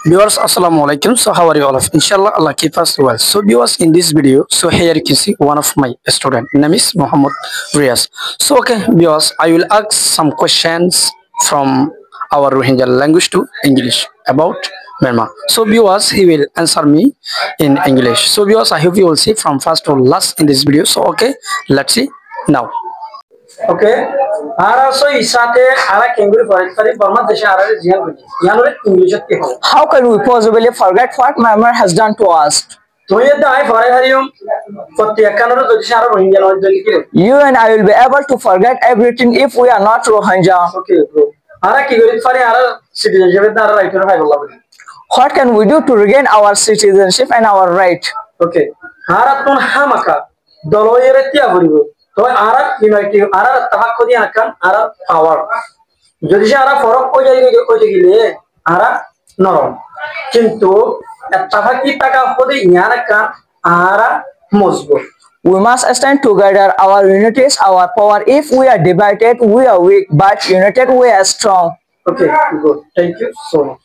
Viewers, assalamu alaikum. So how are you all of? Inshallah, Allah keep us well. So viewers, in this video, so here you can see one of my student name is Muhammad Riaz. So okay, viewers, I will ask some questions from our Rohingya language to English about Myanmar. So viewers, he will answer me in English. So viewers, I hope you will see from first to last in this video. So okay, let's see now. Okay. Ara so isate ara kenguri forestry Burma deshe ara jian kuji. Yanore English ke ho. How can we possibly forget what Myanmar has done to us? To ye da ai fare harium. Kotti akanoro deshe ara Rohingya no jeki. You and I will be able to forget everything if we are not Rohingya. Okay, bro. Ara ki gori fare ara citizenship da ara right to fight bolla. What can we do to regain our citizenship and our right? Okay. Ara ton hamaka dolo yere tia boribo. তো আরা United আরা তাহাক করি আকান আরা পাওয়ার যদি সে আরা ফরক কই গেলে আরা নরম কিন্তু তাহাকি টাকা হদে ইয়ার আকান আরা মজবুত We must stand together. Our unity is our power. If we are divided, we are weak, but united we are strong. Okay, good. Thank you so much.